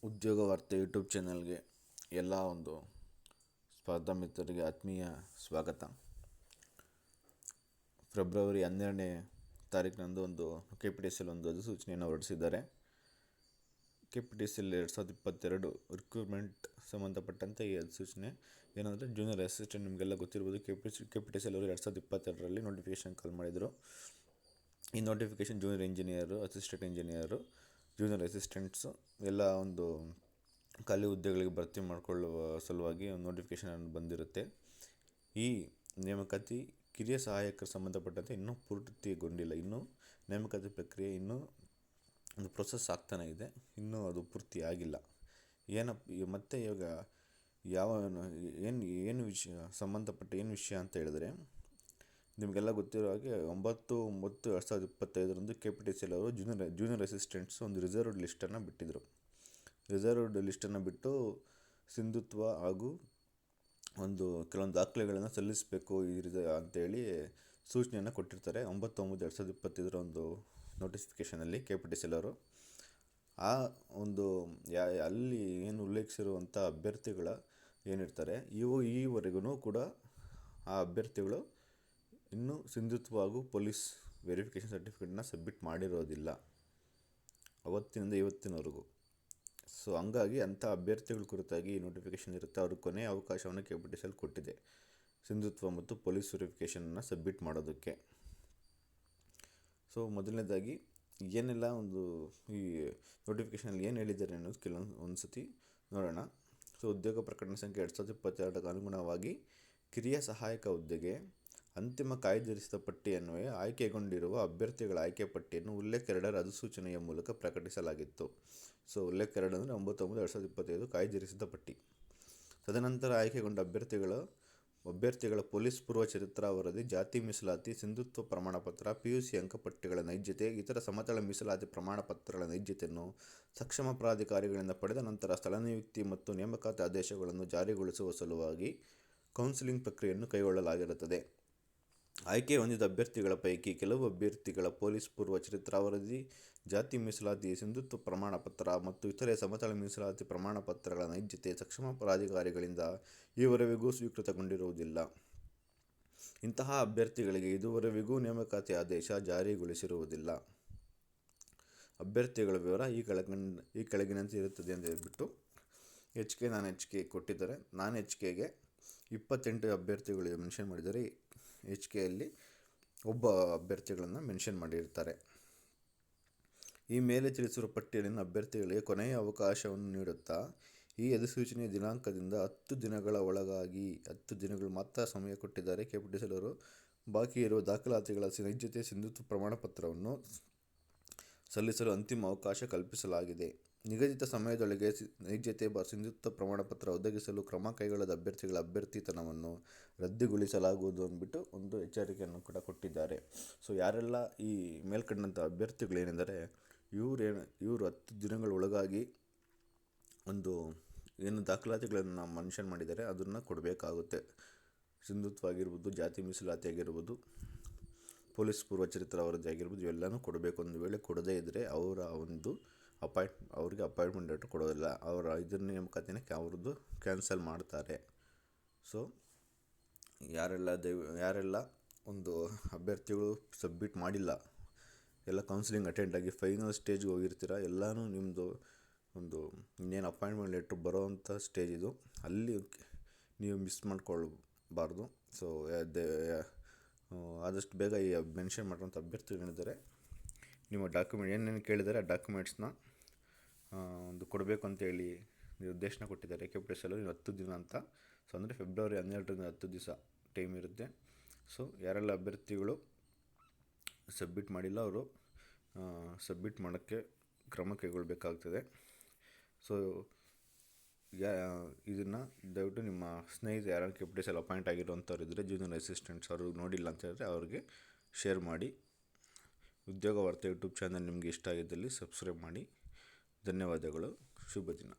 ಉದ್ಯೋಗ ವಾರ್ತೆ ಯೂಟ್ಯೂಬ್ ಚಾನಲ್ಗೆ ಎಲ್ಲ ಒಂದು ಸ್ಪರ್ಧಾ ಮಿತ್ರರಿಗೆ ಆತ್ಮೀಯ ಸ್ವಾಗತ. ಫೆಬ್ರವರಿ 12ನೇ ತಾರೀಕಿನಂದು ಒಂದು KPTCL ಒಂದು ಅಧಿಸೂಚನೆಯನ್ನು ಹೊರಡಿಸಿದ್ದಾರೆ. KPTCL 2022 ರಿಕ್ರೂಟ್ಮೆಂಟ್ ಸಂಬಂಧಪಟ್ಟಂತೆ ಈ ಅಧಿಸೂಚನೆ ಏನಂದರೆ ಜೂನಿಯರ್ ಅಸಿಸ್ಟೆಂಟ್. ನಿಮಗೆಲ್ಲ ಗೊತ್ತಿರ್ಬೋದು, KPTCL ಅವರು 2022ರಲ್ಲಿ ನೋಟಿಫಿಕೇಷನ್ ಕಾಲ್ ಮಾಡಿದರು. ಈ notification junior engineer, assistant engineer, junior assistants ಎಲ್ಲ ಒಂದು ಖಾಲಿ ಹುದ್ದೆಗಳಿಗೆ ಭರ್ತಿ ಮಾಡಿಕೊಳ್ಳುವ ಸಲುವಾಗಿ ಒಂದು ನೋಟಿಫಿಕೇಷನ್ ಬಂದಿರುತ್ತೆ. ಈ ನೇಮಕಾತಿ ಕಿರಿಯ ಸಹಾಯಕರು ಸಂಬಂಧಪಟ್ಟಂತೆ ಇನ್ನೂ ಪೂರ್ತಿಗೊಂಡಿಲ್ಲ. ಇನ್ನೂ ನೇಮಕಾತಿ ಪ್ರಕ್ರಿಯೆ ಇನ್ನೂ ಒಂದು ಪ್ರೊಸೆಸ್ ಆಗ್ತಾನೆ ಇದೆ, ಇನ್ನೂ ಅದು ಪೂರ್ತಿ ಆಗಿಲ್ಲ. ಮತ್ತು ಇವಾಗ ಏನು ವಿಷಯ ಸಂಬಂಧಪಟ್ಟ ಏನು ವಿಷಯ ಅಂತ ಹೇಳಿದ್ರೆ, ನಿಮಗೆಲ್ಲ ಗೊತ್ತಿರೋ ಹಾಗೆ 9/9/2025 KPTCL ಅವರು ಜೂನಿಯರ್ ಅಸಿಸ್ಟೆಂಟ್ಸ್ ಒಂದು ರಿಸರ್ವ್ಡ್ ಲಿಸ್ಟನ್ನು ಬಿಟ್ಟಿದ್ದರು. ರಿಸರ್ವ್ಡ್ ಲಿಸ್ಟನ್ನು ಬಿಟ್ಟು ಸಿಂಧುತ್ವ ಹಾಗೂ ಒಂದು ಕೆಲವೊಂದು ದಾಖಲೆಗಳನ್ನು ಸಲ್ಲಿಸಬೇಕು ಅಂತೇಳಿ ಸೂಚನೆಯನ್ನು ಕೊಟ್ಟಿರ್ತಾರೆ. 9/9/2025 ಒಂದು ನೋಟಿಫಿಕೇಷನಲ್ಲಿ KPTCL ಅವರು ಆ ಒಂದು ಅಲ್ಲಿ ಏನು ಉಲ್ಲೇಖಿಸಿರುವಂಥ ಅಭ್ಯರ್ಥಿಗಳ ಏನಿರ್ತಾರೆ ಈವರೆಗೂ ಕೂಡ ಆ ಅಭ್ಯರ್ಥಿಗಳು ಇನ್ನೂ ಸಿಂಧುತ್ವ ಹಾಗೂ ಪೊಲೀಸ್ ವೆರಿಫಿಕೇಷನ್ ಸರ್ಟಿಫಿಕೇಟನ್ನ ಸಬ್ಮಿಟ್ ಮಾಡಿರೋದಿಲ್ಲ ಅವತ್ತಿನಿಂದ ಇವತ್ತಿನವರೆಗೂ. ಸೊ ಹಂಗಾಗಿ ಅಂಥ ಅಭ್ಯರ್ಥಿಗಳ ಕುರಿತಾಗಿ ಈ ನೋಟಿಫಿಕೇಷನ್ ಇರುತ್ತೆ. ಅವ್ರಿಗೆ ಕೊನೆಯ ಅವಕಾಶವನ್ನು KPTCL ಕೊಟ್ಟಿದೆ ಸಿಂಧುತ್ವ ಮತ್ತು ಪೊಲೀಸ್ ವೆರಿಫಿಕೇಷನನ್ನು ಸಬ್ಮಿಟ್ ಮಾಡೋದಕ್ಕೆ. ಸೊ ಮೊದಲನೇದಾಗಿ ಏನೆಲ್ಲ ಒಂದು ಈ ನೋಟಿಫಿಕೇಷನಲ್ಲಿ ಏನು ಹೇಳಿದ್ದಾರೆ ಅನ್ನೋದು ಒಂದು ಸತಿ ನೋಡೋಣ. ಸೊ ಉದ್ಯೋಗ ಪ್ರಕಟಣೆ ಸಂಖ್ಯೆ 2022ಕ್ಕೆ ಅನುಗುಣವಾಗಿ ಕಿರಿಯ ಸಹಾಯಕ ಹುದ್ದೆಗೆ ಅಂತಿಮ ಕಾಯ್ದಿರಿಸಿದ ಪಟ್ಟಿಯನ್ವಯ ಆಯ್ಕೆಗೊಂಡಿರುವ ಅಭ್ಯರ್ಥಿಗಳ ಆಯ್ಕೆ ಪಟ್ಟಿಯನ್ನು ಉಲ್ಲೇಖ 2ರ ಅಧಿಸೂಚನೆಯ ಮೂಲಕ ಪ್ರಕಟಿಸಲಾಗಿತ್ತು. ಸೊ ಉಲ್ಲೇಖ 2 ಅಂದರೆ 9/9/2025 ಕಾಯ್ದಿರಿಸಿದ ಪಟ್ಟಿ. ತದನಂತರ ಆಯ್ಕೆಗೊಂಡ ಅಭ್ಯರ್ಥಿಗಳ ಪೊಲೀಸ್ ಪೂರ್ವ ಚರಿತ್ರಾ ವರದಿ, ಜಾತಿ ಮೀಸಲಾತಿ, ಸಿಂಧುತ್ವ ಪ್ರಮಾಣಪತ್ರ, PUC ಅಂಕಪಟ್ಟಿಗಳ ನೈಜತೆ, ಇತರ ಸಮತಳ ಮೀಸಲಾತಿ ಪ್ರಮಾಣಪತ್ರಗಳ ನೈಜತೆಯನ್ನು ಸಕ್ಷಮ ಪ್ರಾಧಿಕಾರಿಗಳಿಂದ ಪಡೆದ ನಂತರ ಸ್ಥಳ ನಿಯುಕ್ತಿ ಮತ್ತು ನೇಮಕಾತಿ ಆದೇಶಗಳನ್ನು ಜಾರಿಗೊಳಿಸುವ ಸಲುವಾಗಿ ಕೌನ್ಸಿಲಿಂಗ್ ಪ್ರಕ್ರಿಯೆಯನ್ನು ಕೈಗೊಳ್ಳಲಾಗಿರುತ್ತದೆ. ಆಯ್ಕೆ ಹೊಂದಿದ ಅಭ್ಯರ್ಥಿಗಳ ಪೈಕಿ ಕೆಲವು ಅಭ್ಯರ್ಥಿಗಳ ಪೊಲೀಸ್ ಪೂರ್ವ ಚರಿತ್ರಾ ವರದಿ, ಜಾತಿ ಮೀಸಲಾತಿ, ಸಿಂಧುತ್ವ ಪ್ರಮಾಣಪತ್ರ ಮತ್ತು ಇತರೆ ಸಮತಳ ಮೀಸಲಾತಿ ಪ್ರಮಾಣಪತ್ರಗಳ ನೈಜತೆ ಸಕ್ಷಮ ಪ್ರಾಧಿಕಾರಿಗಳಿಂದ ಈವರೆವಿಗೂ ಸ್ವೀಕೃತಗೊಂಡಿರುವುದಿಲ್ಲ. ಇಂತಹ ಅಭ್ಯರ್ಥಿಗಳಿಗೆ ಇದುವರೆವಿಗೂ ನೇಮಕಾತಿ ಆದೇಶ ಜಾರಿಗೊಳಿಸಿರುವುದಿಲ್ಲ. ಅಭ್ಯರ್ಥಿಗಳ ವಿವರ ಈ ಕೆಳಗಿನಂತೆ ಇರುತ್ತದೆ ಅಂತ ಹೇಳ್ಬಿಟ್ಟು HK ನಾನ್ HK ಕೊಟ್ಟಿದ್ದಾರೆ. ನಾನ್ HKಗೆ 28 ಅಭ್ಯರ್ಥಿಗಳು ಮೆನ್ಷನ್ ಮಾಡಿದ್ದಾರೆ. HKಯಲ್ಲಿ ಒಬ್ಬ ಅಭ್ಯರ್ಥಿಗಳನ್ನು ಮೆನ್ಷನ್ ಮಾಡಿರ್ತಾರೆ. ಈ ಮೇಲೆ ತಿಳಿಸಿರುವ ಪಟ್ಟಿಯಲ್ಲಿನ ಅಭ್ಯರ್ಥಿಗಳಿಗೆ ಕೊನೆಯ ಅವಕಾಶವನ್ನು ನೀಡುತ್ತಾ ಈ ಅಧಿಸೂಚನೆಯ ದಿನಾಂಕದಿಂದ 10 ದಿನಗಳ ಒಳಗಾಗಿ 10 ದಿನಗಳು ಮಾತ್ರ ಸಮಯ ಕೊಟ್ಟಿದ್ದಾರೆ. KPTCL ಅವರು ಬಾಕಿ ಇರುವ ದಾಖಲಾತಿಗಳ ನೈಜತೆ, ಸಿಂಧುತ್ವ ಪ್ರಮಾಣಪತ್ರವನ್ನು ಸಲ್ಲಿಸಲು ಅಂತಿಮ ಅವಕಾಶ ಕಲ್ಪಿಸಲಾಗಿದೆ. ನಿಗದಿತ ಸಮಯದೊಳಗೆ ನೈಜತೆ ಸಿಂಧುತ್ವ ಪ್ರಮಾಣಪತ್ರ ಒದಗಿಸಲು ಕ್ರಮ ಕೈಗೊಳ್ಳದ ಅಭ್ಯರ್ಥಿಗಳ ಅಭ್ಯರ್ಥಿತನವನ್ನು ರದ್ದುಗೊಳಿಸಲಾಗುವುದು ಅಂದ್ಬಿಟ್ಟು ಒಂದು ಎಚ್ಚರಿಕೆಯನ್ನು ಕೂಡ ಕೊಟ್ಟಿದ್ದಾರೆ. ಸೊ ಯಾರೆಲ್ಲ ಈ ಮೇಲ್ಕಂಡಂಥ ಅಭ್ಯರ್ಥಿಗಳೇನೆಂದರೆ ಇವರು 10 ದಿನಗಳ ಒಳಗಾಗಿ ಒಂದು ಏನು ದಾಖಲಾತಿಗಳನ್ನು ಮೆನ್ಷನ್ ಮಾಡಿದ್ದಾರೆ ಅದನ್ನು ಕೊಡಬೇಕಾಗುತ್ತೆ. ಸಿಂಧುತ್ವ ಆಗಿರ್ಬೋದು, ಜಾತಿ ಮೀಸಲಾತಿ ಆಗಿರ್ಬೋದು, ಪೊಲೀಸ್ ಪೂರ್ವ ಚರಿತ್ರಾ ವರದಿ ಆಗಿರ್ಬೋದು, ಇವೆಲ್ಲನೂ ಕೊಡಬೇಕು. ಒಂದು ವೇಳೆ ಕೊಡದೇ ಇದ್ದರೆ ಅವ್ರಿಗೆ ಅಪಾಯಿಂಟ್ಮೆಂಟ್ ಲೆಟರ್ ಕೊಡೋದಿಲ್ಲ, ಅವರ ಇದನ್ನ ನೇಮಕಾತಿನ ಅವ್ರದ್ದು ಕ್ಯಾನ್ಸಲ್ ಮಾಡ್ತಾರೆ. ಸೊ ಯಾರೆಲ್ಲ ಒಂದು ಅಭ್ಯರ್ಥಿಗಳು ಸಬ್ಮಿಟ್ ಮಾಡಿಲ್ಲ, ಎಲ್ಲ ಕೌನ್ಸಿಲಿಂಗ್ ಅಟೆಂಡ್ ಆಗಿ ಫೈನಲ್ ಸ್ಟೇಜ್ಗೆ ಹೋಗಿರ್ತೀರ, ಎಲ್ಲನೂ ನಿಮ್ಮದು ಒಂದು ಇನ್ನೇನು ಅಪಾಯಿಂಟ್ಮೆಂಟ್ ಲೆಟ್ರ್ ಬರೋವಂಥ ಸ್ಟೇಜ್ ಇದು, ಅಲ್ಲಿ ನೀವು ಮಿಸ್ ಮಾಡ್ಕೊಳ್ಬಾರ್ದು. ಸೊ ಆದಷ್ಟು ಬೇಗ ಈ ಮೆನ್ಷನ್ ಮಾಡಿರೋಂಥ ಅಭ್ಯರ್ಥಿಗಳಿದ್ದಾರೆ ನಿಮ್ಮ ಡಾಕ್ಯುಮೆಂಟ್ ಏನೇನು ಕೇಳಿದ್ದಾರೆ ಆ ಡಾಕ್ಯುಮೆಂಟ್ಸ್ನ ಒಂದು ಕೊಡಬೇಕು ಅಂತೇಳಿ ನಿರ್ದೇಶನ ಕೊಟ್ಟಿದ್ದಾರೆ KPTCL ಅವರು. 10 ದಿನ ಅಂತ. ಸೊ ಅಂದರೆ ಫೆಬ್ರವರಿ 12ರಿಂದ 10 ದಿವಸ ಟೈಮ್ ಇರುತ್ತೆ. ಸೊ ಯಾರೆಲ್ಲ ಅಭ್ಯರ್ಥಿಗಳು ಸಬ್ಮಿಟ್ ಮಾಡಿಲ್ಲ ಅವರು ಸಬ್ಮಿಟ್ ಮಾಡೋಕ್ಕೆ ಕ್ರಮ ಕೈಗೊಳ್ಳಬೇಕಾಗ್ತದೆ. ಸೊ ಇದನ್ನು ದಯವಿಟ್ಟು ನಿಮ್ಮ ಸ್ನೇಹಿತರು ಯಾರು KPTCL ಅಪಾಯಿಂಟ್ ಆಗಿರುವಂಥವ್ರು ಇದ್ದರೆ, ಜೂನಿಯರ್ ಅಸಿಸ್ಟೆಂಟ್ಸ್ ಅವರು ನೋಡಿಲ್ಲ ಅಂತ ಹೇಳಿದ್ರೆ ಅವ್ರಿಗೆ ಶೇರ್ ಮಾಡಿ. ಉದ್ಯೋಗ ವಾರ್ತೆ ಯೂಟ್ಯೂಬ್ ಚಾನಲ್ ನಿಮಗೆ ಇಷ್ಟ ಆಗಿದ್ದಲ್ಲಿ ಸಬ್ಸ್ಕ್ರೈಬ್ ಮಾಡಿ. ಧನ್ಯವಾದಗಳು. ಶುಭ ದಿನ.